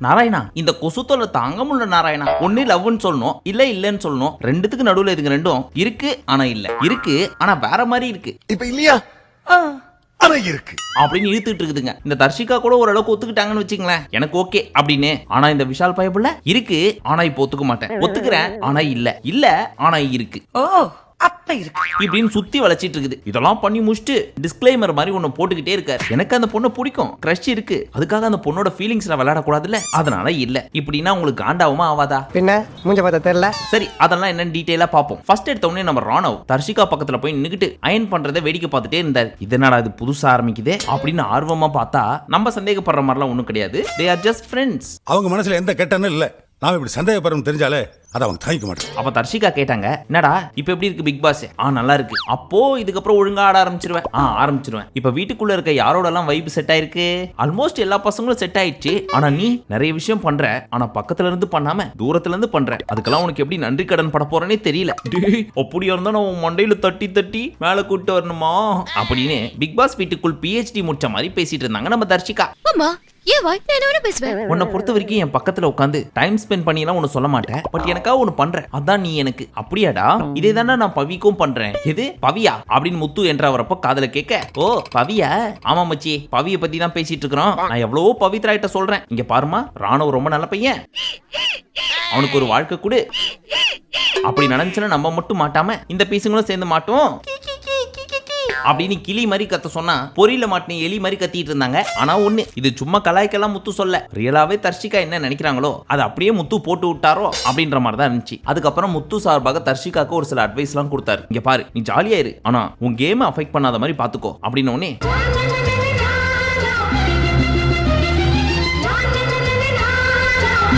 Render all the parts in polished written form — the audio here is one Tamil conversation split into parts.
நாராயணா இந்த கொசு தொல்லை தாங்க முடியல நாராயணா. ஒண்ணு லவ்னு சொல்லணும், இல்ல இல்லன்னு சொல்லணும். ரெண்டுத்துக்கு நடுவுல இதுங்க ரெண்டும் இருக்கு ஆனா இல்ல, இருக்கு ஆனா வேற மாதிரி இருக்கு. இப்ப இல்லையா இருக்கு அப்படின்னு இழுத்துட்டு இருக்குதுங்க. இந்த தர்ஷிகா கூட ஓரளவுக்கு ஒத்துக்கிட்டாங்கன்னு வச்சுங்களேன், எனக்கு ஓகே அப்படின்னு. ஆனா இந்த விஷால் பயப்புல இருக்கு ஆனா இப்போ ஒத்துக்க மாட்டேன், ஒத்துக்கிறேன் ஆனா இல்ல, இல்ல ஆனா இருக்கு இப்படின்னு சுத்தி வளைச்சிட்டு இருக்குது. இதெல்லாம் பண்ணி முடிச்சுட்டு டிஸ்க்ளைமர் மாதிரி ஒன்னு போட்டுக்கிட்டே இருக்காரு. எனக்கு அந்த பொண்ணை பிடிக்கும், கிரஷ் இருக்கு, அதுக்காக அந்த பொண்ணோட ஃபீலிங்ஸ்ல விளையாட கூடாதுல்ல, அதனால இல்ல. இப்படின்னா உங்களுக்கு காண்டாவுமா ஆவாதா? பின்ன மூஞ்ச பார்த்தா தெரியல. சரி அதெல்லாம் என்னன்னு டீடைலா பாப்போம். ஃபர்ஸ்ட் எடுத்த உடனே நம்ம ராணவ் தர்ஷிகா பக்கத்துல போய் நின்னுக்கிட்டு அயன் பண்றதை வேடிக்கை பார்த்துட்டே இருந்தார். இதனால இது புதுசா ஆரம்பிக்குதே அப்படின்னு ஆர்வமா பார்த்தா நம்ம சந்தேகப்படுற மாதிரிலாம் ஒண்ணும் கிடையாது. they are just friends. அவங்க மனசுல எந்த கெட்டனும் இல்ல. நாம இப்படி சந்தேகப்படுறோம் தெரிஞ்சாலே அதை அவங்க தாங்கிக்க மாட்டோம். அப்ப தர்ஷிகா கேட்டாங்க, என்னடா இப்ப எப்படி இருக்கு பிக் பாஸ்? நல்லா இருக்கு. அப்போ இதுக்கப்புறம் ஒழுங்கா ஆட ஆரம்பிச்சிருவேன். ஆரம்பிச்சிருவேன். இப்ப வீட்டுக்குள்ள இருக்க யாரோட எல்லாம் வைப் செட் ஆயிருக்கு? ஆல்மோஸ்ட் எல்லா பசங்களும் செட் ஆயிடுச்சு. ஆனா நீ நிறைய விஷயம் பண்ற, ஆனா பக்கத்துல இருந்து பண்ணாம தூரத்துல இருந்து பண்ற. அதுக்கெல்லாம் உனக்கு எப்படி நன்றி கடன் பட போறேன்னே தெரியல. அப்படியா இருந்தா நான் மண்டையில தட்டி தட்டி மேல கூட்டு வரணுமா அப்படின்னு பிக் பாஸ் வீட்டுக்குள் PhD முடிச்ச மாதிரி பேசிட்டு இருந்தாங்க நம்ம தர்ஷிகா. உன்னை பொறுத்த வரைக்கும் என் பக்கத்துல உட்காந்து டைம் ஸ்பெண்ட் பண்ணிலாம் ஒன்னு சொல்ல மாட்டேன், பட் எனக்காக ஒன்னு பண்ற, அதான் நீ எனக்கு. அப்படியாடா? இதே தானே நான் பவிக்கும் பண்றேன். எது பவியா அப்படின்னு முத்து என்றவரப்ப காதல கேட்க, ஓ பவியா? ஆமா மச்சி, பவிய பத்தி தான் பேசிட்டு இருக்கிறோம். நான் எவ்வளவோ பவித்ராயிட்ட சொல்றேன், இங்க பாருமா ராணுவ ரொம்ப நல்ல பையன், அவனுக்கு ஒரு வாழ்க்கை கொடு. அப்படி நினைச்சுன்னா நம்ம மட்டும் மாட்டாம இந்த பீசுங்களும் சேர்ந்து மாட்டோம் அப்படின்னு கிளி மாதிரி கத்த சொன்னா பொரியில மாட்டின எலி மாதிரி கத்திட்டு இருந்தாங்க. ஆனா ஒண்ணு, இது சும்மா கலாய்க்கெல்லாம் முத்து சொல்ல, ரியலாவே தர்ஷிகா என்ன நினைக்கிறாங்களோ அது அப்படியே முத்து போட்டு விட்டாரோ அப்படின்ற மாதிரி தான் இருந்துச்சு. அதுக்கப்புறம் முத்து சார்பாக தர்ஷிகாக்கு ஒரு சில அட்வைஸ் எல்லாம் கொடுத்தாரு. இங்க பாரு, நீ ஜாலியா இரு, ஆனா உன் கேம் அஃபெக்ட் பண்ணாத மாதிரி பாத்துக்கோ அப்படின்னு. உடனே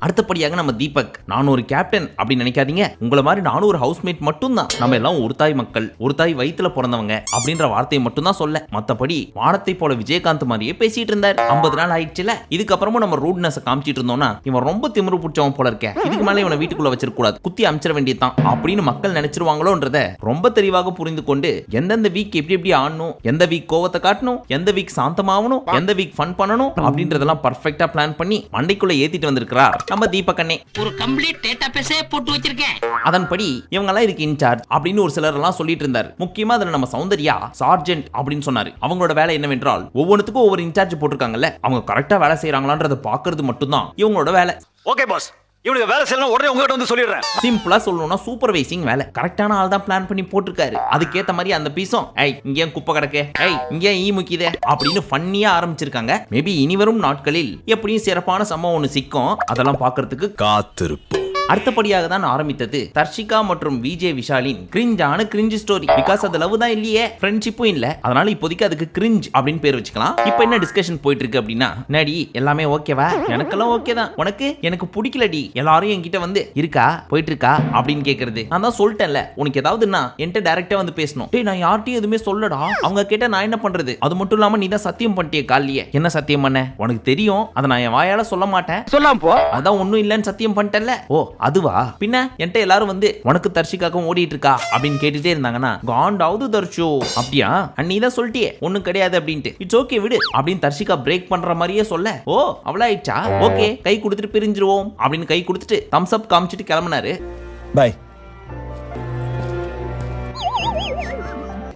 அடுத்தபடியாக நம்ம தீபக், நான் ஒரு கேப்டன் அப்படி நினைக்காதீங்க, உங்களை மாதிரி நானும் ஒரு ஹவுஸ்மேட் மட்டும் தான், நம்ம எல்லாம் ஒரு தாய் மக்கள், ஒரு தாய் வயித்துல பிறந்தவங்க அப்படின்ற வார்த்தையை மட்டும் தான் சொல்ல, மத்தபடி வானத்தை போல விஜயகாந்த் மாதிரியே பேசிட்டு இருந்தார். 50 நாள் ஆயிடுச்சுல, இதுக்கப்புறமும் நம்ம ரூட்னஸ் காமிச்சிட்டு இருந்தோம்னா இவன் ரொம்ப திமிரு பிடிச்சவன் போல இருக்க, இதுக்கு மேல இவனை வீட்டுக்குள்ள வச்சிருக்க கூடாது, குத்தி அமைச்சிட வேண்டியதான் அப்படின்னு மக்கள் நினைச்சிருவாங்களோன்றத ரொம்ப தெளிவாக புரிந்து கொண்டு எந்தெந்த வீக் எப்படி எப்படி ஆடணும், எந்த வீக் கோவத்தை காட்டணும், எந்த வீக் சாந்தமாகணும், எந்த வீக் ஃபன் பண்ணணும் அப்படின்றதெல்லாம் பர்ஃபெக்ட்டா பிளான் பண்ணி மண்டைக்குள்ள ஏத்திட்டு வந்திருக்கிறார் நம்ம தீபக்கண்ணே. ஒரு கம்ப்ளீட் டேட்டாபேஸே போட்டு வச்சிருக்கேன். அதன்படி இவங்க எல்லாம் இதுக்கு இன்சார்ஜ் அப்படின்னு ஒரு சிலர் எல்லாம் சொல்லிட்டு இருந்தார். முக்கியமா அதுல நம்ம சௌந்தர்யா சார்ஜென்ட் அப்படின்னு சொன்னாரு. அவங்களோட வேலை என்னவென்றால் ஒவ்வொன்றுத்துக்கும் ஒவ்வொரு இன்சார்ஜ் போட்டிருக்காங்கல்ல, அவங்க கரெக்டா வேலை செய்யறாங்களான்றத பாக்குறது மட்டும்தான் இவங்களோட வேலை. ஓகே பாஸ், இவனுக்கு வேலை செய்யணும் உடனே உங்ககிட்ட வந்து சொல்லிடுறேன். சிம்பிளா சொல்லணும்னா சூப்பர்வைசிங் வேலை. கரெக்டான ஆள் தான் பிளான் பண்ணி போட்டிருக்காரு. அதுக்கேத்த மாதிரி அந்த பீஸும் ஏய் இங்கே குப்பை கிடக்கு, ஏய் இங்கே ஈ முக்கியதே அப்படின்னு ஃபன்னியா ஆரம்பிச்சிருக்காங்க. மேபி இனி வரும் நாட்களில் எப்படியும் சிறப்பான சம்பவம் ஒன்று சிக்கும், அதெல்லாம் பாக்குறதுக்கு காத்திருப்போம். அடுத்தபடியாக தான் ஆரம்பித்தது தர்ஷிகா மற்றும் விஜய் விஷாலின் கிரிஞ்சான கிரிஞ்ச் ஸ்டோரி. பிகாஸ் அது லவ் தான் இல்லையே, ஃப்ரெண்ட்ஷிப்பும் இல்ல, அதனால இப்போதைக்கு அதுக்கு கிரிஞ்ச் அப்படின்னு பேர் வச்சுக்கலாம். இப்போ என்ன டிஸ்கஷன் போயிட்டு இருக்கு அப்படின்னா, நடி எல்லாமே ஓகேவா? எனக்கெல்லாம் ஓகே தான், உனக்கு எனக்கு பிடிக்கலடி, எல்லாரும் என்கிட்ட வந்து இருக்கா போயிட்டு இருக்கா அப்படின்னு கேக்குறது. நான் தான் சொல்லிட்டேன்ல, உனக்கு ஏதாவதுன்னா என்கிட்ட டைரக்டா வந்து பேசணும். டேய் நான் யார்ட்டையும் எதுவுமே சொல்லடா, அவங்க கேட்ட நான் என்ன பண்றது? அது மட்டும் இல்லாம நீ தான் சத்தியம் பண்ணிட்டிய காலையே. என்ன சத்தியம் பண்ண? உனக்கு தெரியும், அதை நான் என் வாயால சொல்ல மாட்டேன், சொல்லாம போ. அதான் ஒன்னும் இல்லன்னு சத்தியம் பண்ணிட்டேன்ல. ஓ அதுவா? பின்ன என்கிட்ட எல்லாரும் வந்து உனக்கு தர்ஷிகாக்கும் ஓடிட்டு இருக்கா அப்படின்னு கேட்டுட்டே இருந்தாங்கன்னா காண்டாவது தர்ஷோ அப்படியா நீ தான் சொல்லிட்டியே ஒன்னும் கிடையாது அப்படின்ட்டு, இட்ஸ் ஓகே விடு அப்படின்னு தர்ஷிகா பிரேக் பண்ற மாதிரியே சொல்ல, ஓ அவ்வளவு ஓகே கை கொடுத்துட்டு பிரிஞ்சிருவோம் அப்படின்னு கை கொடுத்துட்டு தம்ஸ் அப் காமிச்சிட்டு கிளம்பினாரு. பை.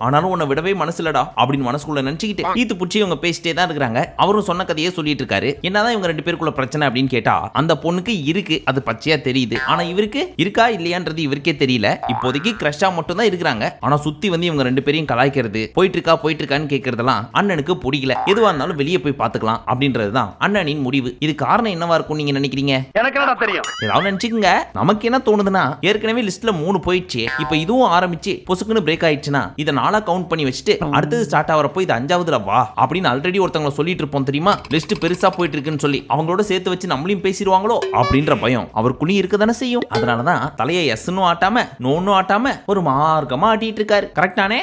ஆனாலும் உன்னை விடவே மனசுலடா அப்படின்னு மனசுக்குள்ள நினைச்சுக்கிட்டு ஈத்து புடிச்சு இவங்க பேசிட்டே தான் இருக்காங்க. அவரும் சொன்ன கதையே சொல்லிட்டு இருக்காரு. என்னதான் இவங்க ரெண்டு பேருக்குள்ள பிரச்சனை அப்படின்னு கேட்டா, அந்த பொண்ணுக்கு இருக்கு, அது பச்சையா தெரியுது. ஆனா இவருக்கு இருக்கா இல்லையான்றது இவருக்கே தெரியல. இப்போதைக்கு கிரஷா மட்டும் தான் இருக்கிறாங்க. ஆனா சுத்தி வந்து இவங்க ரெண்டு பேரையும் கலாய்க்கிறது, போயிட்டு இருக்கான்னு கேட்கறதெல்லாம் அண்ணனுக்கு பிடிக்கல. எதுவா இருந்தாலும் வெளியே போய் பாத்துக்கலாம் அப்படின்றதுதான் அண்ணனின் முடிவு. இது காரணம் என்னவா இருக்கும் நீங்க நினைக்கிறீங்க? எனக்கு என்ன தெரியும், ஏதாவது நினைச்சுக்கங்க. நமக்கு என்ன தோணுதுன்னா, ஏற்கனவே லிஸ்ட்ல 3 போயிடுச்சு, இப்ப இதுவும் ஆரம்பிச்சு பொசுக்குன்னு பிரேக் ஆயிடுச்சுன்னா இதை நாளா கவுண்ட் பண்ணி வச்சுட்டு அடுத்தது ஸ்டார்ட் ஆகிறப்போ இது 5ஆவதுல வா அப்படின்னு ஆல்ரெடி ஒருத்தவங்க சொல்லிட்டு இருப்போம் தெரியுமா, லிஸ்ட் பெருசா போயிட்டு இருக்குன்னு சொல்லி அவங்களோட சேர்த்து வச்சு நம்மளையும் பேசிடுவாங்களோ அப்படின்ற பயம் அவருக்குள்ளேயும் இருக்க தானே செய்யும். அதனாலதான் தலையை எஸ்ன்னு ஆட்டாம நோன்னு ஆட்டாம ஒரு மார்க்கமா ஆட்டிட்டு இருக்காரு. கரெக்டானே?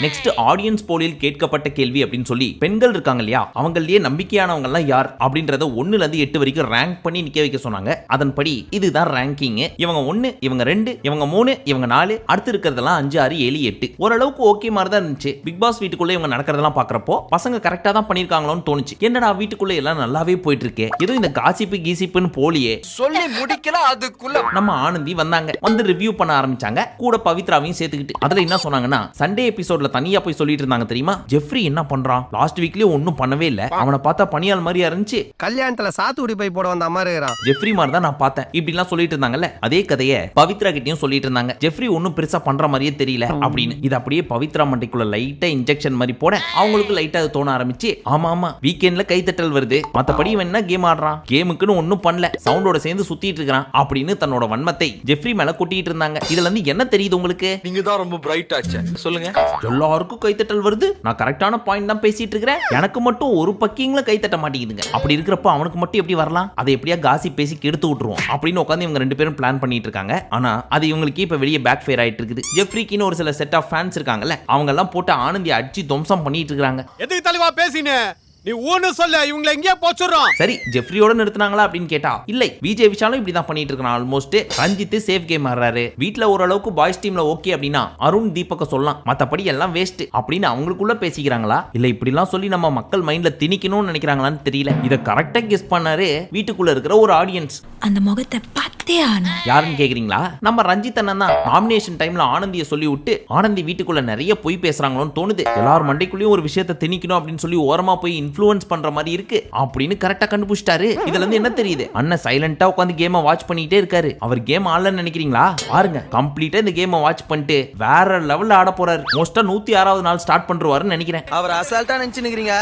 நெக்ஸ்ட் ஆடியன்ஸ் போலில் கேட்கப்பட்ட கேள்வி அப்படின்னு சொல்லி பெண்கள் இருக்காங்க இல்லையா, அவங்களே நம்பிக்கையானவங்க எல்லாம் யார் அப்படின்றத 1ல இருந்து 8 வரைக்கும் ரேங்க் பண்ணி நிக்க வைக்க சொன்னாங்க. அதன்படி இதுதான் ரேங்கிங். இவங்க 1, இவங்க 2, இவங்க 3, இவங்க 4, அடுத்து இருக்கிறதெல்லாம் இதெல்லாம் 5 6 7 8 ஓரளவுக்கு ஓகே மாதிரி தான் இருந்துச்சு. பிக் பாஸ் வீட்டுக்குள்ள இவங்க நடக்கிறதெல்லாம் பாக்குறப்போ பசங்க கரெக்டா தான் பண்ணிருக்காங்களோன்னு தோணுச்சு. என்னடா வீட்டுக்குள்ள எல்லாம் நல்லாவே போயிட்டு இருக்கே, ஏதோ இந்த காசிப்பு கீசிப்புன்னு போலியே சொல்லி முடிக்கல அதுக்குள்ள நம்ம ஆனந்தி வந்தாங்க. வந்து ரிவ்யூ பண்ண ஆரம்பிச்சாங்க, கூட பவித்ராவையும் சேர்த்துக்கிட்டு. அதுல என்ன சொன்னாங்கன்னா, சண்டே எபிசோட்ல தனியா போய் சொல்லிட்டு இருந்தாங்க தெரியுமா, ஜெஃப்ரி என்ன பண்றான், லாஸ்ட் வீக்லயே ஒன்னும் பண்ணவே இல்ல, அவனை பார்த்தா பனியால் மாதிரியா இருந்துச்சு, கல்யாணத்துல சாத்துக்குடி போய் போட வந்த மாதிரி இருக்கிறான், ஜெஃப்ரி மாதிரி தான் நான் பார்த்தேன், இப்படி எல்லாம் சொல்லிட்டு இருந்தாங்கல்ல. அதே கதையை பவித்ரா கிட்டயும் சொல்லிட்டு இருந்தாங்க. ஜெஃப்ரி ஒன்னும் பெருசா பண்ற மாதிரியே தெரியல அப்படின்னு. இது அப்படியே பவித்ரா மண்டைக்குள்ள லைட்டா இன்ஜெக்ஷன் மாதிரி போட அவங்களுக்கு லைட்டா அது தோண ஆரம்பிச்சு, ஆமா ஆமா வீக்கெண்ட்ல கைத்தட்டல் வருது, மத்தபடி இவன் என்ன கேம் ஆடுறான், கேமுக்குன்னு ஒன்னும் பண்ணல, சவுண்டோட சேர்ந்து சுத்திட்டு இருக்கான் அப்படின்னு தன்னோட வன்மத்தை ஜெஃப்ரி மேல கொட்டிட்டு இருந்தாங்க. இதுல இருந்து என்ன தெரியுது உங்களுக்கு? நீங்க தான் ரொம்ப பிரைட் ஆச்சு. சொல்லுங்க. எல்லாருக்கும் கைத்தட்டல் வருது, நான் கரெக்டான பாயிண்ட் தான் பேசிட்டு இருக்கிறேன், எனக்கு மட்டும் ஒரு பக்கிங்கள கைத்தட்ட மாட்டேங்குதுங்க. அப்படி இருக்கிறப்ப அவனுக்கு மட்டும் எப்படி வரலாம், அதை எப்படியா காசி பேசி கெடுத்து விட்டுருவோம் அப்படின்னு உட்காந்து இவங்க 2 பேரும் பிளான் பண்ணிட்டு இருக்காங்க. ஆனா அது இவங்களுக்கு இப்ப வெளியே பேக் ஃபயர் ஆயிட்டு இருக்குது. ஜெஃப்ரிக்குன்னு ஒரு சில செட் ஆஃப் ஃபேன்ஸ் இருக்காங்கல்ல, அவங்க எல்லாம் போட்டு ஆனந்தி அடிச்சு துவம்சம் பண்ணிட்டு இருக்காங்க. எதுக்கு தலைவா பேசினே, நீ ஊன்னு சொல்ல, இவங்களை எங்கேயே போச்சுறோம். சரி, ஜெஃப்ரியோட நிறுத்துனாங்களா அப்படின்னு கேட்டா இல்லை, விஜய் விஷாலும் இப்படி தான் பண்ணிட்டு இருக்கான். ஆல்மோஸ்ட் ரஞ்சித் சேஃப் கேம் ஆடுறாரு, வீட்ல ஓரளவுக்கு பாய்ஸ் டீம்ல ஓகே அப்படின்னா அருண் தீபக்க சொல்லலாம், மத்தபடி எல்லாம் வேஸ்ட் அப்படின்னு அவங்களுக்குள்ள பேசிக்கிறாங்களா, இல்ல இப்படி எல்லாம் சொல்லி நம்ம மக்கள் மைண்ட்ல திணிக்கணும்னு நினைக்கிறாங்களான்னு தெரியல. இத கரெக்டா கெஸ் பண்ணாரு வீட்டுக்குள்ள இருக்கிற ஒரு ஆடியன்ஸ். அந்த முகத்தை பார்த்தே ஆனும். யாருன்னு கேக்குறீங்களா? நம்ம ரஞ்சித் அண்ணன் தான். நாமினேஷன் டைம்ல ஆனந்தியை சொல்லி விட்டு ஆனந்தி வீட்டுக்குள்ள நிறைய பொய் பேசுறாங்களோன்னு தோணுது, எல்லாரும் மண்டைக்குள்ளேயும் ஒரு விஷயத்தை திணிக்கணும் அப்படின்னு சொல்லி ஓரமா போய் இன்ஃப்ளூயன்ஸ் பண்ற மாதிரி இருக்கு அப்படின்னு கரெக்டா கண்டுபிடிச்சிட்டாரு. இதுல இருந்து என்ன தெரியுது, அண்ணன் சைலண்டா உட்கார்ந்து கேமை வாட்ச் பண்ணிட்டே இருக்காரு. அவர் கேம் ஆடலன்னு நினைக்கிறீங்களா? பாருங்க, கம்ப்ளீட்டா இந்த கேமை வாட்ச் பண்ணிட்டு வேற லெவல்ல ஆட போறாரு. மோஸ்டா 106வது நாள் ஸ்டார்ட் பண்றாருன்னு நினைக்கிறேன். அவர் அசால்ட்டா நினைச்சுக்கிறீங்க,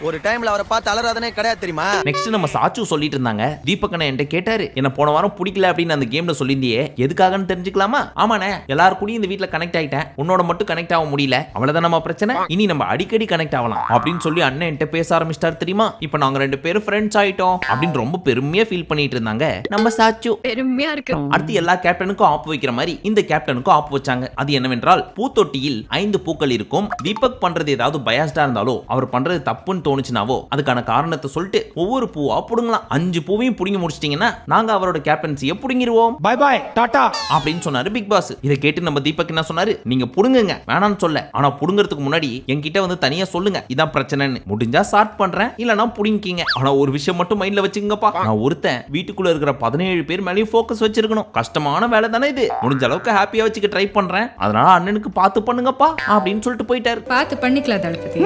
ஒரு டைம்ல அவரை பார்த்து அலறாதனே கிடையாது தெரியுமா. நெக்ஸ்ட் நம்ம சாச்சு சொல்லிட்டு இருந்தாங்க. தீபக் அண்ணன் என்கிட்ட கேட்டாரு, என்ன போன வாரம் பிடிக்கல அப்படின்னு அந்த கேம்ல சொல்லியிருந்தியே, எதுக்காகன்னு தெரிஞ்சுக்கலாமா? ஆமாண்ணே, எல்லாரும் கூடயும் இந்த வீட்ல கனெக்ட் ஆயிட்டேன், உன்னோட மட்டும் கனெக்ட் ஆக முடியல, அவ்வளவுதான் நம்ம பிரச்சனை, இனி நம்ம அடிக்கடி கனெக்ட் ஆகலாம் அப்படின்னு சொல்லி அண்ணன் என்கிட்ட பேச ஆரம்பிச்சிட்டாரு தெரியுமா. இப்ப நாங்க 2 பேரும் ஃப்ரெண்ட்ஸ் ஆயிட்டோம் அப்படின்னு ரொம்ப பெருமையா ஃபீல் பண்ணிட்டு இருந்தாங்க நம்ம சாச்சு. பெருமையா இருக்கு. அடுத்து எல்லா கேப்டனுக்கும் ஆப் வைக்கிற மாதிரி இந்த கேப்டனுக்கும் ஆப் வச்சாங்க. அது என்னவென்றால், பூத்தொட்டியில் 5 பூக்கள் இருக்கும். தீபக் பண்றது ஏதாவது பயாஸ்டா இருந்தாலோ, அவர் பண்றது தப்புன்னு தோணுச்சுனாவோ அதுக்கான காரணத்தை சொல்லிட்டு ஒவ்வொரு பூவா புடுங்கலாம். 5 பூவையும் புடுங்கி முடிச்சிட்டீங்கன்னா நாங்க அவரோட கேப்டன்சியை புடுங்கிடுவோம், பை பை டாடா அப்படின்னு சொன்னாரு பிக் பாஸ். இதை கேட்டு நம்ம தீபக் என்ன சொன்னாரு, நீங்க புடுங்குங்க வேணாம்னு சொல்ல, ஆனா புடுங்கிறதுக்கு முன்னாடி என்கிட்ட வந்து தனியா சொல்லுங்க இதான் பிரச்சனைன்னு, முடிஞ்சா சார்ட் பண்றேன், இல்லனா புடுங்கிக்கீங்க. ஆனா ஒரு விஷயம் மட்டும் மைண்ட்ல வச்சுக்கங்கப்பா, நான் ஒருத்தன் வீட்டுக்குள்ள இருக்கிற 17 பேர் மேலயும் ஃபோக்கஸ் வச்சிருக்கணும், கஷ்டமான வேலை தானே இது, முடிஞ்ச அளவுக்கு ஹாப்பியா வச்சுக்க ட்ரை பண்றேன், அதனால அண்ணனுக்கு பார்த்து பண்ணுங்கப்பா அப்படின்னு சொல்லிட்டு போயிட்டாரு. பார்த்து பண்ணிக்கலாம் தளபதி.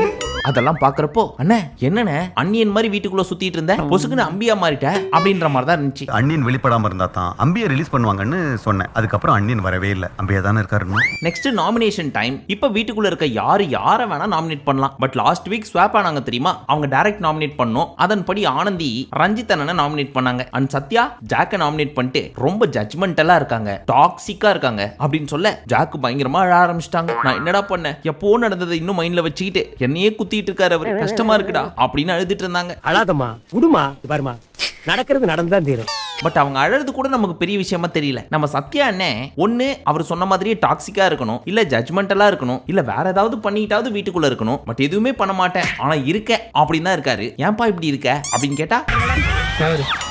அதெல்லாம் பாக்குறப்போ அண்ணே என்னண்ணே அண்ணியன் மாதிரி வீட்டுக்குள்ள சுத்திட்டு இருந்த, பொசுக்குன்னு அம்பியா மாறிட்ட அப்படின்ற மாதிரி தான் இருந்துச்சு. அண்ணியன் வெளிப்படாம இருந்தா தான் அம்பியை ரிலீஸ் பண்ணுவாங்கன்னு சொன்னேன், அதுக்கப்புறம் அண்ணியன் வரவே இல்லை, அம்பியா தானே இருக்காரு. Next nomination time. இப்ப வீட்டுக்குள்ள இருக்க யாரை வேணா நாமினேட் பண்ணலாம். பட் லாஸ்ட் வீக் ஸ்வாப் ஆனாங்க தெரியுமா, அவங்க டைரக்ட் நாமினேட் பண்ணோம். அதன்படி ஆனந்தி ரஞ்சித் அண்ணனை நாமினேட் பண்ணாங்க, அண்ட் சத்யா ஜாக்க நாமினேட் பண்ணிட்டு ரொம்ப ஜட்ஜ்மெண்டலா இருக்காங்க, டாக்ஸிக்கா இருக்காங்க அப்படின்னு சொல்ல ஜாக்கு பயங்கரமா அழ ஆரம்பிச்சிட்டாங்க. நான் என்னடா பண்ணேன், எப்போ நடந்தது இன்னும் மைண்ட்ல வச்சுக்கிட்டு என்னையே குத்திட்டு இருக்காரு அவரு, கஷ்டமா இருக்குடா அப்படின்னு அழுதுட்டு இருந்தாங்க. அழாதம்மா விடுமா, பாருமா நடக்கிறது நடந்துதான் தீரும். பட் அவங்க அழறது கூட நமக்கு பெரிய விஷயமா தெரியல. நம்ம சத்யா அண்ணே ஒண்ணு அவர் சொன்ன மாதிரியே டாக்ஸிக்கா இருக்கணும், இல்ல ஜட்ஜ்மெண்டலா இருக்கணும், இல்ல வேற ஏதாவது பண்ணிட்டாவது வீட்டுக்குள்ள இருக்கணும். பட் எதுவுமே பண்ண மாட்டேன் ஆனா இருக்க அப்படின்னு தான் இருக்காரு. ஏன்பா இப்படி இருக்க அப்படின்னு கேட்டா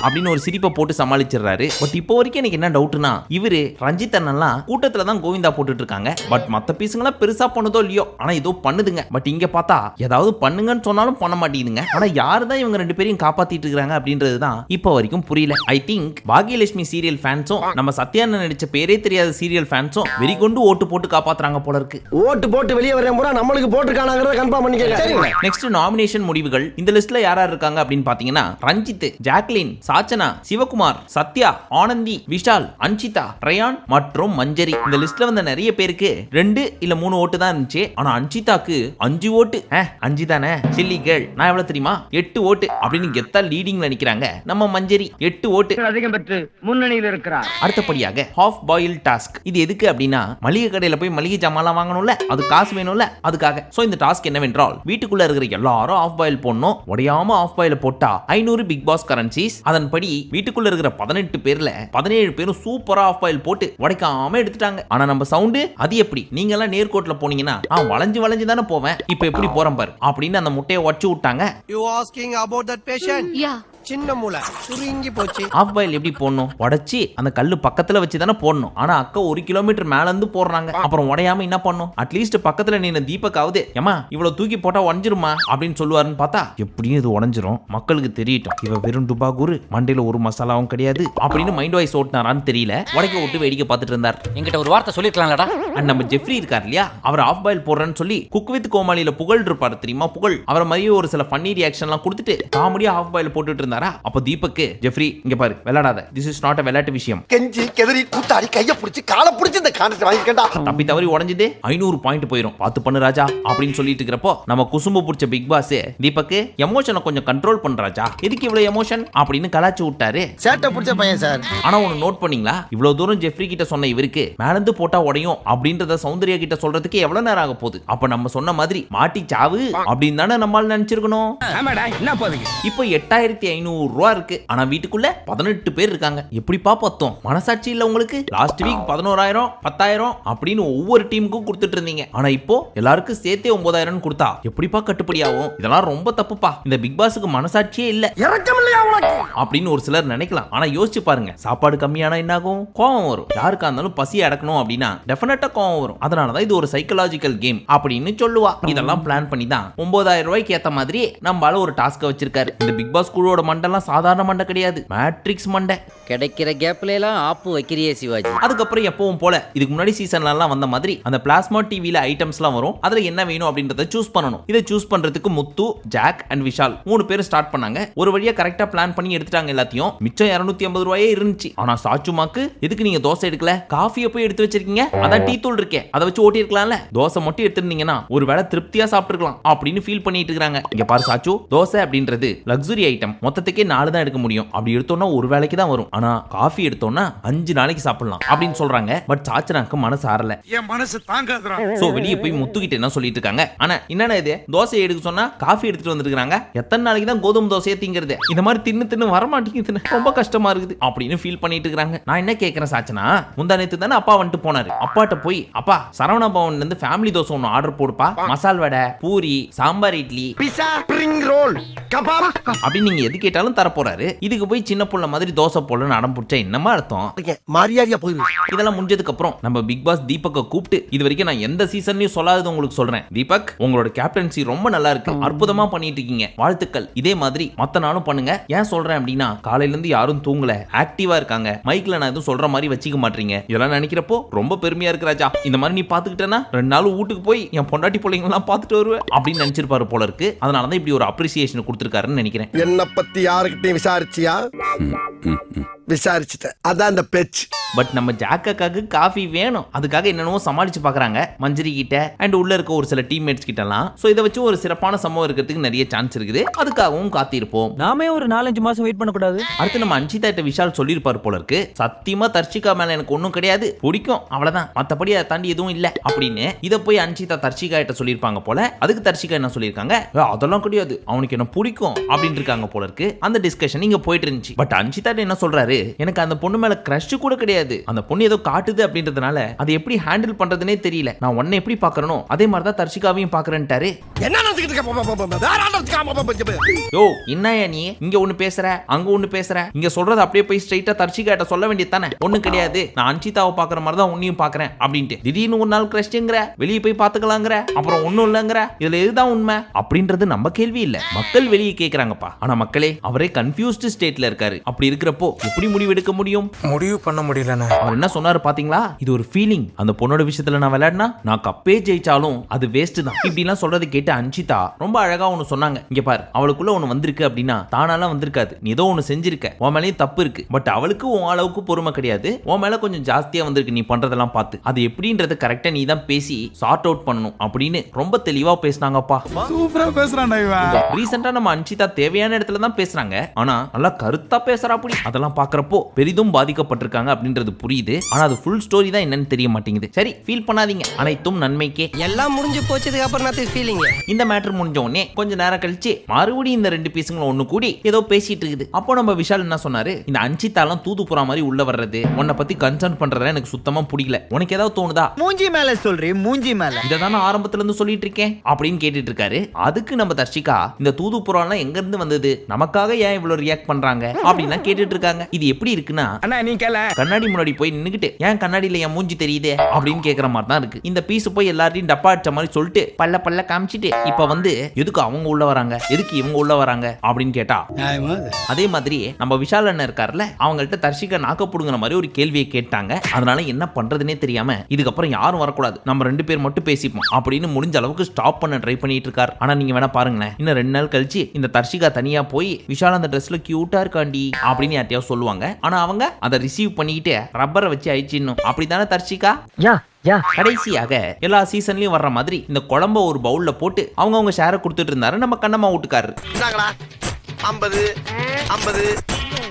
அப்படின்னு ஒரு சிரிப்பை போட்டு சமாளிச்சிடுறாரு. பட் இப்போ வரைக்கும் எனக்கு என்ன டவுட்னா, இவரு ரஞ்சித் அண்ணன்லாம் கூட்டத்துல தான் கோவிந்தா போட்டுட்டு இருக்காங்க. பட் மத்த பீஸுங்களா பெருசா பண்ணுதோ இல்லையோ, ஆனா ஏதோ பண்ணுதுங்க. பட் இங்க பார்த்தா ஏதாவது பண்ணுங்கன்னு சொன்னாலும் பண்ண மாட்டேங்குதுங்க. ஆனா யாரு தான் இவங்க 2 பேரையும் காப்பாத்திட்டு இருக்காங்க அப்படின்றது தான் இப்போ வரைக்கும் புரியல. ஐ திங்க் பாகியலட்சுமி சீரியல் ஃபேன்ஸும் நம்ம சத்யானன் நடிச்ச பேரே தெரியாத சீரியல் ஃபேன்ஸும் வெறி கொண்டு ஓட்டு போட்டு காப்பாத்துறாங்க போல இருக்கு. ஓட்டு போட்டு வெளியே வரேன் பூரா நம்மளுக்கு போட்டுருக்கானங்கறத கன்ஃபார்ம் பண்ணிக்கங்க. நெக்ஸ்ட் நாமினேஷன் முடிவுகள். இந்த லிஸ்ட்ல யாரா இருக்காங்க அப்படின்னு பாத்தீங்கன்னா, ரஞ்சித், ஜாக்லின், சாச்சனா, சிவகுமார், சத்யா, ஆனந்தி, விஷால், அன்ஷிதா, ரயான் மற்றும் மஞ்சரி. இந்த லிஸ்ட்ல வந்த நிறைய பேருக்கு 2 இல்ல 3 ஓட்டு தான் இருந்துச்சு. ஆனா அன்ஷிதாக்கு 5 ஓட்டு. அஞ்சு தானே சில்லி கேர்ள், நான் எவ்வளவு தெரியுமா 8 ஓட்டு அப்படின்னு கெத்தா லீடிங்ல நிக்கிறாங்க நம்ம மஞ்சரி. 8 ஓட்டு அதிகம் பெற்று முன்னணியில் இருக்கிறார். அடுத்தபடியாக ஹாஃப் பாயில் டாஸ்க். இது எதுக்கு அப்படின்னா, மளிகை கடையில போய் மளிகை ஜாமான் வாங்கணும்ல, அது காசு வேணும்ல, அதுக்காக. சோ இந்த டாஸ்க் என்னவென்றால், வீட்டுக்குள்ள இருக்கிற எல்லாரும் ஆஃப் பாயில் போடணும். உடையாம ஆஃப் பாயில் போட்டா 500 பிக் பாஸ் கரன்சிஸ். அதன்படி வீட்டுக்குள்ள இருக்கிற 18 பேர்ல 17 பேரும் சூப்பரா ஆஃப் பாயில் போட்டு உடைக்காம எடுத்துட்டாங்க. ஆனா நம்ம சவுண்டு அது எப்படி, நீங்க எல்லாம் நேர்கோட்ல போனீங்கன்னா வளைஞ்சு தானே போவேன், இப்ப எப்படி போறேன் பாரு அப்படின்னு அந்த முட்டையை உடைச்சு விட்டாங்க. You asking about that patient? Yeah. சின்ன மூளை சுருங்கி போச்சு. ஆஃப் பாயில் எப்படி போடணும்? உடைச்சி அந்த கல்லு பக்கத்துல வச்சு தானே போடணும். ஆனா அக்கா 1 கிலோமீட்டர் மேல இருந்து போடுறாங்க. அப்புறம் உடையாம என்ன பண்ணும்? அட்லீஸ்ட் பக்கத்துல நின்ன தீபக்காவது ஏமா இவ்வளவு தூக்கி போட்டா உடஞ்சிருமா அப்படின்னு சொல்லுவாருன்னு பார்த்தா எப்படியும் இது உடஞ்சிரும், மக்களுக்கு தெரியட்டும், இவ வெறும் டுபா குரு, மண்டையில ஒரு மசாலாவும் கிடையாது அப்படின்னு மைண்ட் வாய்ஸ் ஓட்டினாரான்னு தெரியல. உடைக்க விட்டு வேடிக்கை பார்த்துட்டு இருந்தார். என்கிட்ட ஒரு வார்த்தை சொல்லிருக்கலாம்லடா. அண்ட் நம்ம ஜெஃப்ரி இருக்கார் இல்லையா, அவர் ஆஃப் பாயில் போடுறேன்னு சொல்லி குக் வித் கோமாளியில புகழ் இருப்பாரு தெரியுமா, புகழ் அவரை மாதிரியே ஒரு சில ஃபன்னி ரியாக்ஷன்லாம் கொடுத்துட்டு காமெடியா ஆஃப் பாயில் போட்டுட்டு இருந்தாரா. அப்போ தீபக்கு ஜெஃப்ரி இங்க பாரு விளையாடாத, திஸ் இஸ் நாட் a விளையாட்டு விஷயம், கெஞ்சி கெதறி கூத்தாடி கைய பிடிச்சி காலை பிடிச்சி இந்த கான்ட்ராக்ட் வாங்கிக்கண்டா. தப்பி தவறி உடைஞ்சதே 500 பாயிண்ட் போயிடும், பார்த்து பண்ணு ராஜா அப்படின்னு சொல்லிட்டு இருக்கிறப்போ நம்ம குசும்பு பிடிச்ச பிக் பாஸ் தீபக்கு எமோஷனை கொஞ்சம் கண்ட்ரோல் பண்ண ராஜா, எதுக்கு இவ்வளவு எமோஷன் அப்படின்னு கலாச்சு விட்டாரு. சேட்டை பிடிச்ச பையன் சார். ஆனா ஒன்னு நோட் பண்ணீங்களா, இவ்வளவு தூரம் ஜெஃப்ரி கிட்ட சொன்ன இவருக்கு மேலந்து போட்டா உடையும் அப்படின்றத சௌந்தர்யா கிட்ட சொல்றதுக்கு எவ்வளவு நேரம் ஆக போகுது? அப்ப நம்ம சொன்ன மாதிரி மாட்டி சாவு அப்படின்னு தானே நம்மால நினைச்சிருக்கணும். இப்போ 8500 ரூபா இருக்கு, ஆனா வீட்டுக்குள்ள 18 பேர் இருக்காங்க. எப்படிப்பா பத்தோம்? மனசாட்சி இல்ல உங்களுக்கு? லாஸ்ட் வீக் 11,000 10,000 அப்படின்னு ஒவ்வொரு டீமுக்கும் கொடுத்துட்டு இருந்தீங்க. ஆனா இப்போ எல்லாருக்கும் சேர்த்தே 9,000 கொடுத்தா எப்படிப்பா கட்டுப்படி ஆகும்? இதெல்லாம் ரொம்ப தப்புப்பா. இந்த பிக் பாஸுக்கு மனசாட்சியே இல்ல அப்படின்னு ஒரு சிலர் நினைக்கலாம். ஆனா யோசிச்சு பாருங்க, சாப்பாடு கம்மியானா என்ன ஆகும்? கோவம் வரும். யாருக்கா இருந்தாலும் பசியை அடக்கணும் அப்படின்னா டெஃபினட்டா கோவம் வரும். அதனாலதான் இது ஒரு சைக்கலாஜிக்கல் கேம் அப்படின்னு சொல்லுவா. இதெல்லாம் பிளான் பண்ணி தான் 9,000 ரூபாய்க்கு ஏத்த மாதிரி நம்மளால ஒரு டாஸ்க் வச்சிருக்காரு. இந்த பிக் பாஸ் குழுவோட மண்டெல்லாம் சாதாரண மண்டை கிடையாது, மேட்ரிக்ஸ் மண்டை. கிடைக்கிற கேப்ல எல்லாம் ஆப்பு வைக்கிறியே சிவாஜி. அதுக்கப்புறம் எப்பவும் போல இதுக்கு முன்னாடி சீசன்ல எல்லாம் வந்த மாதிரி அந்த பிளாஸ்மா டிவில ஐட்டம்ஸ்லாம் வரும், அதுல என்ன வேணும் அப்படின்றத சூஸ் பண்ணணும். இதை சூஸ் பண்றதுக்கு முத்து, ஜாக் அண்ட் விஷால் 3 பேர் ஸ்டார்ட் பண்ணாங்க. ஒரு வழியா கரெக்டா பிளான் பண்ணி எடுத்துட்டாங்க எல்லாத்தையும். மிச்சம் 250 ரூபாயே இருந்துச்சு. ஆனா சாச்சுமாக்கு எதுக்கு நீங்க தோசை எடுக்கல, காஃபியை போய் எடுத்து வச்சிருக்கீங்க, அதான் டீ தூள் இருக்கே அதை வச்சு ஓட்டி இருக்கலாம்ல, தோசை மட்டும் எடுத்துருந்தீங்கன்னா ஒரு வேளை திருப்தியா சாப்பிட்டுருக்கலாம் அப்படின்னு ஃபீல் பண்ணிட்டு இருக்காங்க. இங்க பாரு சாச்சு, தோசை அப்படின்றது லக்ஸுரி ஐட்டம், மொத்தத்துக்கே 4 தான் எடுக்க முடியும். அப்படி எடுத்தோம்னா ஒரு வேளைக்கு தான் வரும். ஆனா காஃபி எடுத்தோம்னா 5 நாளைக்கு சாப்பிடலாம் அப்படின்னு சொல்றாங்க. பட் சாச்சனாக்கு மனசு ஆறல. என் மனசு தாங்காதுடா. சோ வெளியே போய் முத்துக்கிட்ட என்ன சொல்லிட்டு இருக்காங்க, ஆனா என்னன்னா இது தோசை எடுக்க சொன்னா காஃபி எடுத்துட்டு வந்திருக்காங்க, எத்தனை நாளைக்கு தான் கோதுமை தோசையை திங்கிறது, இந்த மாதிரி தின்னு வரமாட்டேங்குது, ரொம்ப கஷ்டமா இருக்குது அப்படின்னு ஃபீல் பண்ணிட்டு இருக்காங்க. நான் என்ன கேட்கறேன் சாச்சனா, முந்தா நேத்து தானே அப்பா வந்துட்டு போனாரு, அப்பாட்ட போய் அப்பா சரவணா பவன்ல இருந்து ஃபேமிலி தோசை ஒன்று ஆர்டர் போடுப்பா, masal vada, puri, sambar, idli, pizza, spring roll, kebab அப்படின்னு நீங்க எது கேட்டாலும் தர போறாரு. இதுக்கு போய் சின்ன புள்ள மாதிரி தோசை போடணும்னு அடம் பிடிச்சா என்னமா அர்த்தம்? மரியாதையா போயிரு. இதெல்லாம் முடிஞ்சதுக்கு அப்புறம் நம்ம பிக் பாஸ் தீபக்கை கூப்பிட்டு இது வரைக்கும் நான் எந்த சீசன்லயும் சொல்லாதது உங்களுக்கு சொல்றேன், தீபக் உங்களோட கேப்டன்சி ரொம்ப நல்லா இருக்கு, அற்புதமா பண்ணிட்டு இருக்கீங்க, வாழ்த்துக்கள், இதே மாதிரி மத்த நாளும் பண்ணுங்க. ஏன் சொல்றேன் அப்படின்னா காலையில இருந்து யாரும் தூங்கல, ஆக்டிவா இருக்காங்க, மைக்ல நான் எதுவும் சொல்ற மாதிரி வச்சுக்க மாட்டீங்க, இதெல்லாம் நினைக்கிறப்போ ரொம்ப பெருமையா இருக்கு ராஜா. இந்த மாதிரி நீ பாத்துக்கிட்டேன்னா 2 நாள் வீட்டுக்கு போய் என் பொண்டாட்டி பிள்ளைங்கலாம் பார்த்துட்டு வருவேன் அப்படின்னு நினைச்சிருப்பாரு போல இருக்கு. அதனாலதான் இப்படி ஒரு அப்ரிசியேஷன் கொடுத்திருக்காருன்னு நினைக்கிறேன். என்ன பத்தி யாருக்கிட்டையும் விசாரிச்சியா? விசாரிச்சுட்டேன், அதான் அந்த பேச்சு. பட் நம்ம ஜாக்காக்கு காஃபி வேணும், அதுக்காக என்னென்னவோ சமாளிச்சு பாக்குறாங்க மஞ்சரி கிட்ட அண்ட் உள்ள இருக்க ஒரு சில டீம்மேட்ஸ் கிட்ட எல்லாம். சோ இதை வச்சு ஒரு சிறப்பான சம்பவம் இருக்கிறதுக்கு நிறைய சான்ஸ் இருக்குது, அதுக்காகவும் காத்திருப்போம். நாமே ஒரு 4-5 மாசம் வெயிட் பண்ண கூடாது. அடுத்து நம்ம அன்ஷிதா கிட்ட விஷால் சொல்லியிருப்பாரு போல இருக்கு, சத்தியமா தர்ஷிகா மேல எனக்கு ஒன்றும் கிடையாது, பிடிக்கும் அவ்வளவுதான், மத்தபடி அதை தாண்டி எதுவும் இல்ல அப்படின்னு. இதை போய் அன்ஷிதா தர்ஷிகா கிட்ட சொல்லியிருப்பாங்க போல. அதுக்கு தர்ஷிகா என்ன சொல்லியிருக்காங்க, அதெல்லாம் கிடையாது, அவனுக்கு என்ன பிடிக்கும் அப்படின்னு இருக்காங்க போல இருக்கு. அந்த டிஸ்கஷன் இங்க போயிட்டு இருந்துச்சு. பட் அன்ஷிதா என்ன சொல்றாரு, எனக்கு அந்த பொண்ணு மேல கிரஷ் கூட கிடையாது, அந்த பொண்ணு ஏதோ காட்டுது அப்படின்றதுனால அதை எப்படி ஹேண்டில் பண்றதுனே தெரியல, நான் உன்னை எப்படி பாக்குறனோ அதே மாதிரி தான் தர்ஷிகாவையும் பாக்குறேன்ட்டாரு. என்ன நினைச்சிட்டு இருக்க? யோ என்னையா நீ இங்க ஒண்ணு பேசுற அங்க ஒண்ணு பேசுற, இங்க சொல்றது அப்படியே போய் ஸ்ட்ரைட்டா தர்ஷிகா கிட்ட சொல்ல வேண்டியது தானே, ஒண்ணும் கிடையாது, நான் அன்ஷிதாவை பாக்குற மாதிரி தான் உன்னையும் பாக்குறேன் அப்படின்ட்டு. திடீர்னு ஒரு நாள் கிரஷ்ங்கிற, வெளியே போய் பாத்துக்கலாங்கிற, அப்புறம் ஒண்ணும் இல்லங்கிற, இதுல எதுதான் உண்மை அப்படின்றது நம்ம கேள்வி இல்ல, மக்கள் வெளியே கேக்குறாங்கப்பா. ஆனா மக்களே அவரே கன்ஃபியூஸ்டு ஸ்டேட்ல இருக்காரு. அப்படி இருக்கிறப்போ எப்படி முடிவு எடுக்க முடியும்? முடிவு பண்ண முடியலண்ணா. அவர் என்ன சொன்னாரு பாத்தீங்களா, இது ஒரு ஃபீலிங், அந்த பொண்ணோட விஷயத்துல நான் விளையாடினா நான் கப்பே ஜெயிச்சாலும் அது வேஸ்ட் தான், இப்படி எல்லாம் சொல்றது கேட்டு அன்ஷிதா ரொம்ப அழகா ஒன்னு சொன்னாங்க. இங்க பாரு, அவளுக்குள்ள ஒன்னு வந்திருக்கு அப்படின்னா தானாலாம் வந்திருக்காது, நீ ஏதோ ஒன்னு செஞ்சிருக்க, உன் மேலேயும் தப்பு இருக்கு, பட் அவளுக்கு உன் அளவுக்கு பொறுமை கிடையாது, உன் மேல கொஞ்சம் ஜாஸ்தியா வந்திருக்கு நீ பண்றதெல்லாம் பார்த்து, அது எப்படின்றது கரெக்டா நீ தான் பேசி சார்ட் அவுட் பண்ணணும் அப்படின்னு ரொம்ப தெளிவா பேசினாங்கப்பா. சூப்பரா பேசுறான்டா இவன். ரீசெண்டா நம்ம அன்ஷிதா தேவையான இடத்துல தான் பேசுறாங்க, ஆனா நல்லா கருத்தா பேசுறா. ஃபேமிலி. அதெல்லாம் பாக்குறப்போ பெரிதும் பாதிக்கப்பட்டிருக்காங்க அப்படின்றது புரியுது. ஆனா அது ஃபுல் ஸ்டோரி தான் என்னன்னு தெரிய மாட்டேங்குது. சரி, ஃபீல் பண்ணாதீங்க, அனைத்தும் நன்மைக்கே. எல்லாம் முடிஞ்சு போச்சதுக்கு அப்புறம் நான் ஃபீலிங். இந்த மேட்டர் முடிஞ்ச உடனே கொஞ்ச நேரம் கழிச்சு மறுபடியும் இந்த ரெண்டு பீஸுங்களும் ஒண்ணு கூடி ஏதோ பேசிட்டு இருக்குது. அப்போ நம்ம விஷால் என்ன சொன்னாரு, இந்த அஞ்சித்தாலாம் தூது புறா மாதிரி உள்ள வர்றது, உன்னை பத்தி கன்சர்ன் பண்றதுல எனக்கு சுத்தமா பிடிக்கல. உனக்கு ஏதாவது தோணுதா? மூஞ்சி மேல சொல்றேன், மூஞ்சி மேல. இததான் ஆரம்பத்துல இருந்து சொல்லிட்டு இருக்கேன் அப்படின்னு கேட்டுட்டு இருக்காரு. அதுக்கு நம்ம தர்ஷிகா, இந்த தூது புறாலாம் எங்க இருந்து வந்தது, நமக்காக ஏன் இவ்வளவு ரியாக்ட் பண்றாங்க அப்படின்னு கேட்டுட்டு இருக்காங்க. இது எப்படி இருக்குன்னா, கண்ணாடி முன்னாடி போய் நின்னுக்கிட்டு ஏன் கண்ணாடியில என் மூஞ்சி தெரியுதே அப்படின்னு கேக்குற மாதிரி தான் இருக்கு. இந்த பீஸ் போய் எல்லாரையும் டப்பா அடிச்ச மாதிரி சொல்லிட்டு பல்ல காமிச்சிட்டு இப்ப வந்து எதுக்கு அவங்க உள்ள வராங்க, எதுக்கு இவங்க உள்ள வராங்க அப்படின்னு கேட்டா, அதே மாதிரி நம்ம விஷால் அண்ணன் இருக்காருல்ல, அவங்கள்ட்ட தர்ஷிகா நாக்கப்புடுங்கிற மாதிரி ஒரு கேள்வியை கேட்டாங்க. அதனால என்ன பண்றதுனே தெரியாம இதுக்கப்புறம் யாரும் வரக்கூடாது, நம்ம 2 பேர் மட்டும் பேசிப்போம் அப்படின்னு முடிஞ்ச அளவுக்கு ஸ்டாப் பண்ண ட்ரை பண்ணிட்டு இருக்காரு. ஆனா நீங்க வேணா பாருங்களேன், இன்னும் 2 நாள் கழிச்சு இந்த தர்ஷிகா தனியா போய் விஷால் அந்த ட்ரெஸ்ல கியூட்டா இருக்காண்டி அப்படின்னு யார்ட்டையோ சொல்லுவாங்க. ஆனா அவங்க அதை ரிசீவ் பண்ணிக்கிட்டு ரப்பரை வச்சு அழிச்சிடணும். அப்படித்தானே தர்ஷிகா? கடைசியாக எல்லா சீசன்லயும் வர்ற மாதிரி இந்த குழம்ப ஒரு பவுல்ல போட்டு அவங்க ஷேரை கொடுத்துட்டு இருந்தாரு நம்ம கண்ணம்மா வீட்டுக்காரரு. 50 50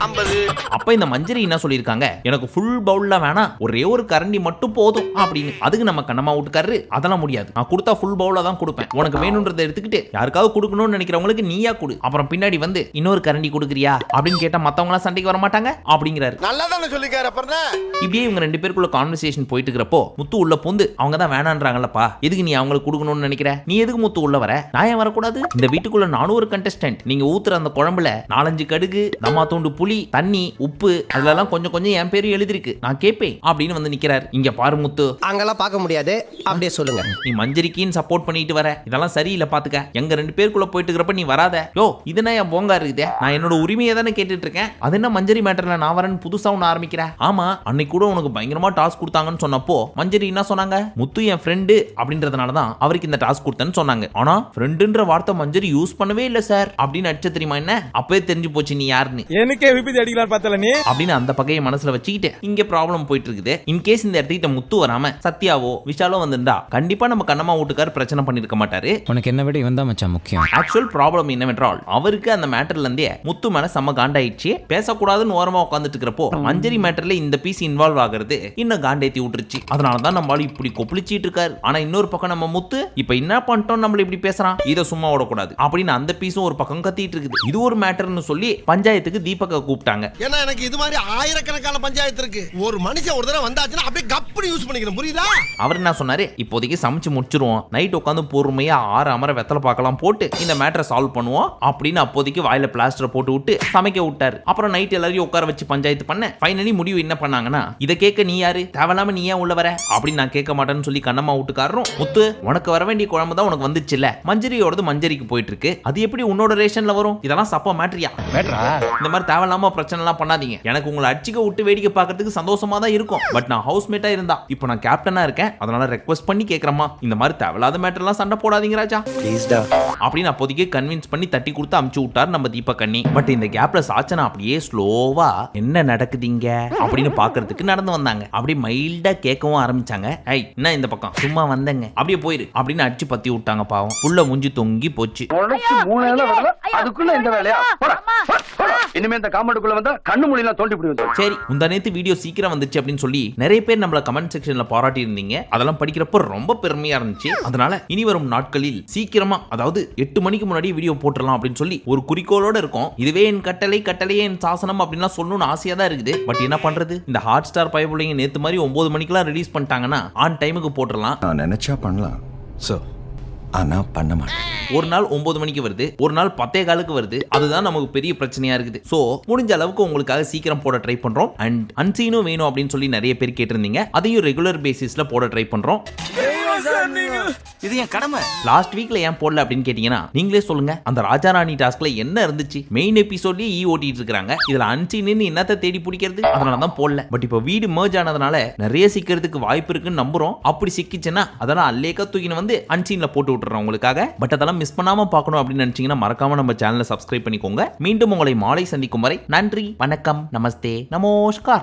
50. அப்ப இந்த மஞ்சரி என்ன சொல்லியிருக்காங்க, எனக்கு ஃபுல் பவுல்ல வேணாம், ஒரே ஒரு கரண்டி மட்டும் போதும் அப்படின்னு. அதுக்கு நம்ம கண்ணம்மா வீட்டுக்காரரு, அதெல்லாம் முடியாது, நான் கொடுத்தா ஃபுல் பவுல தான் கொடுப்பேன், உனக்கு வேணும்ன்றதை எடுத்துக்கிட்டு யாருக்காவது கொடுக்கணும்னு நினைக்கிறவங்களுக்கு நீயா கொடு, அப்புறம் பின்னாடி வந்து இன்னொரு கரண்டி கொடுக்குறியா அப்படின்னு கேட்டா மத்தவங்க எல்லாம் சண்டைக்கு வர மாட்டாங்க அப்படிங்கிறாரு. நல்லா தானே சொல்லிக்காரு. அப்புறம் இப்படியே இவங்க 2 பேருக்குள்ள கான்வர்சேஷன் போயிட்டு இருக்கிறப்போ முத்து உள்ள பூந்து, அவங்க தான் வேணான்றாங்கல்லப்பா, எதுக்கு நீ அவங்களுக்கு கொடுக்கணும்னு நினைக்கிற, நீ எதுக்கு முத்து உள்ள வர, நான் ஏன் வரக்கூடாது, இந்த வீட்டுக்குள்ள நானும் ஒரு கண்டஸ்டன்ட், நீங்க ஊத்துற அந்த குழம்புல 4-5 கடுகு, நம்ம தூண்டு புளி, தண்ணி, உப்பு, அதெல்லாம் கொஞ்சம் கொஞ்சம் என் பேரு எழுதிருக்கு, நான் கேட்பேன் அப்படின்னு வந்து நிக்கிறாரு. இங்க பாரு முத்து, அங்கெல்லாம் பார்க்க முடியாது, அப்படியே சொல்லுங்க. நீ மஞ்சரிக்கின்னு சப்போர்ட் பண்ணிட்டு வர, இதெல்லாம் சரியில்லை பாத்துக்க, எங்க 2 பேருக்குள்ள போயிட்டு இருக்கிறப்ப நீ வராத. யோ, இதுனா என் போங்கா இருக்குதே, நான் என்னோட உரிமையை தானே கேட்டுட்டு இருக்கேன், அது என்ன மஞ்சரி மேட்டர்ல நான் வரேன்னு புதுசா ஒண்ணு ஆரம்பிக்கிறேன். ஆமா, அன்னைக்கு கூட உனக்கு பயங்கரமா டாஸ்க் கொடுத்தாங்கன்னு சொன்னப்போ மஞ்சரி என்ன சொன்னாங்க, முத்து என் ஃப்ரெண்டு அப்படின்றதுனாலதான் அவருக்கு இந்த டாஸ்க் கொடுத்தேன்னு சொன்னாங்க. ஆனா ஃப்ரெண்டுன்ற வார்த்தை மஞ்சரி யூஸ் பண்ணவே இல்லை சார் அப்படின்னு அடிச்ச தெரியுமா என்ன, அப்பவே தெரிஞ்சு போச்சு நீ யாருன்னு. எனக்கே விபத்து அடிக்கலாம் பார்த்தல நீ அப்படின்னு அந்த பகையை மனசுல வச்சுக்கிட்டு இங்க ப்ராப்ளம் போயிட்டு இருக்குது. இன்கேஸ் இந்த இடத்துக்கிட்ட முத்து வராம சத்யாவோ விஷாலோ வந்திருந்தா கண்டிப்பா நம்ம கண்ணம்மா வீட்டுக்கார் பிரச்சனை பண்ணிருக்க மாட்டாரு. உனக்கு என்ன விட இவன் தான் மச்சான் முக்கியம். ஆக்சுவல் ப்ராப்ளம் என்னவென்றால், அவருக்கு அந்த மேட்டர்ல இருந்தே முத்து மேல செம்ம காண்டாயிடுச்சு. பேசக்கூடாதுன்னு ஓரமா உட்காந்துட்டு இருக்கிறப்போ மஞ்சரி மேட்டர்ல இந்த பீஸ் இன்வால்வ் ஆகிறது இன்னும் காண்டேத்தி விட்டுருச்சு. அதனாலதான் நம்மளால இப்படி கொப்பளிச்சிட்டு இருக்காரு. ஆனா இன்னொரு பக்கம் நம்ம முத்து இப்ப என்ன பண்ணிட்டோம், நம்மள இப்படி பேசுறான், இதை சும்மா விடக்கூடாது அப்படின்னு அந்த பீஸும் ஒரு பக்கம் கத்திட்டு இருக்குது. இது ஒரு மேட்டர்னு சொல்லி பஞ்சாயத்துக்கு தீபக்க கூப்பிட்டாங்க. ஏன்னா எனக்கு இது மாதிரி ஆயிரக்கணக்கான பஞ்சாயத்து இருக்கு, ஒரு மனுஷன் ஒரு தடவை வந்தாச்சுன்னா அப்படியே கப்புனு யூஸ் பண்ணிக்கணும், புரியுதா? அவர் என்ன சொன்னாரு, இப்போதைக்கு சமைச்சு முடிச்சிருவோம், நைட் உட்காந்து பொறுமையா 6 அமர வெத்தலை பார்க்கலாம் போட்டு இந்த மேட்டரை சால்வ் பண்ணுவோம் அப்படின்னு அப்போதைக்கு வாயில பிளாஸ்டரை போட்டு விட்டு சமைக்க விட்டாரு. அப்புறம் நைட் எல்லாரையும் உட்கார வச்சு பஞ்சாயத்து பண்ண ஃபைனலி முடிவு என்ன பண்ணாங்கன்னா, இதை கேட்க நீ யாரு, தேவையில்லாம நீ ஏன் உள்ள வர அப்படின்னு நான் கேட்க மாட்டேன்னு சொல்லி கண்ணம்மா வீட்டுக்காரரும், முத்து உனக்கு வர வேண்டிய குழம்பு தான் உனக்கு வந்துச்சு இல்ல, மஞ்சரியோடது மஞ்சரிக்கு போயிட்டு இருக்கு, அது எப்படி உன்னோட ரேஷன்ல வரும், இதெல்லாம் சப்ப மேட்டரியா, இந்த மாதிரி தேவையில்லாம பிரச்சனை எல்லாம் பண்ணாதீங்க. எனக்கு உங்களை அடிச்சுக்க விட்டு வேடிக்கை பார்க்கறதுக்கு சந்தோஷமா தான் இருக்கும், பட் நான் ஹவுஸ்மேட்டா இருந்தா, இப்போ நான் கேப்டனா இருக்கேன், அதனால ரெக்வெஸ்ட் பண்ணி கேட்கறமா, இந்த மாதிரி தேவையில்லாத மேட்டர் எல்லாம் சண்டை போடாதீங்க ராஜா அப்படின்னு அப்போதைக்கு கன்வின்ஸ் பண்ணி தட்டி கொடுத்து அமுச்சு விட்டார் நம்ம தீபக்கண்ணி. பட் இந்த கேப்ல சாச்சனா அப்படியே ஸ்லோவா என்ன நடக்குதுங்க அப்படின்னு பாக்குறதுக்கு நடந்து வந்தாங்க. அப்படியே மைல்டா கேட்கவும் ஆரம்பிச்சாங்க. ஐய் என்ன இந்த பக்கம் சும்மா வந்தங்க, அப்படியே போயிரு அப்படின்னு அடிச்சு பத்தி விட்டாங்க. பாவம் புள்ள மூஞ்சி தொங்கி போச்சு. அதுக்குள்ள இந்த வேலையா, இனிமே இந்த காமெண்டுக்குள்ள வந்தா கண்ணு மூடிலாம் தோண்டி விடுவேன். சரி, முந்தா நேத்து வீடியோ சீக்கிரம் வந்துச்சு அப்படின்னு சொல்லி நிறைய பேர் நம்மள கமெண்ட் செக்ஷன்ல பாராட்டி இருந்தீங்க. அதெல்லாம் படிக்கிறப்ப ரொம்ப பெருமையா இருந்துச்சு. அதனால இனி வரும் நாட்களில் சீக்கிரமா, அதாவது 8 மணிக்கு முன்னாடி வீடியோ போட்டுடலாம் அப்படின்னு சொல்லி ஒரு குறிக்கோளோட இருக்கும். இதுவே என் கட்டளையே என் சாசனம் அப்படின்லாம் சொல்லணும்னு ஆசையா தான் இருக்குது. பட் என்ன பண்றது, இந்த ஹாட் ஸ்டார் பயப்புள்ளைங்க நேத்து மாதிரி 9 மணிக்கெல்லாம் ரிலீஸ் பண்ணிட்டாங்கன்னா ஆன் டைமுக்கு போட்டுடலாம். நான் நினைச்சா பண்ணலாம், சோ ஆனா பண்ண மாட்டேன். ஒரு நாள் 9 மணிக்கு வருது, ஒரு நாள் 10:15 வருது. அதுதான் நமக்கு பெரிய பிரச்சனையா இருக்குது. சோ முடிஞ்ச அளவுக்கு உங்களுக்காக சீக்கிரம் போட ட்ரை பண்றோம். அண்ட் அன்சீனும் வேணும் அப்படின்னு சொல்லி நிறைய பேர் கேட்டிருந்தீங்க. அதையும் ரெகுலர் பேசிஸ்ல போட ட்ரை பண்றோம். இது என் கடமை. லாஸ்ட் வீக்ல ஏன் போடல அப்படின்னு கேட்டீங்கன்னா நீங்களே சொல்லுங்க. அந்த ராஜா ராணி டாஸ்க்ல என்ன இருந்துச்சு, மெயின் எபிசோட்லயே ஓட்டிட்டு இருக்காங்க. இதுல அன்சீன் என்னத்தை தேடி பிடிக்கிறது, அதனாலதான் போடல. பட் இப்போ வீடு மர்ஜ் ஆனதுனால நிறைய சிக்கிறதுக்கு வாய்ப்பு இருக்குன்னு நம்புறோம். அப்படி சிக்கிச்சுன்னா அதெல்லாம் அல்லேக்கா தூக்கின்னு வந்து அன்சீன்ல போட்டு விட்டுறோம் உங்களுக்காக. பட் அதெல்லாம் மிஸ் பண்ணாம பார்க்கணும் அப்படின்னு நினைச்சீங்கன்னா மறக்காம நம்ம சேனலை சப்ஸ்கிரைப் பண்ணிக்கோங்க. மீண்டும் உங்களை மாலை சந்திக்கும் வரை நன்றி, வணக்கம், நமஸ்தே, நமஸ்கார்.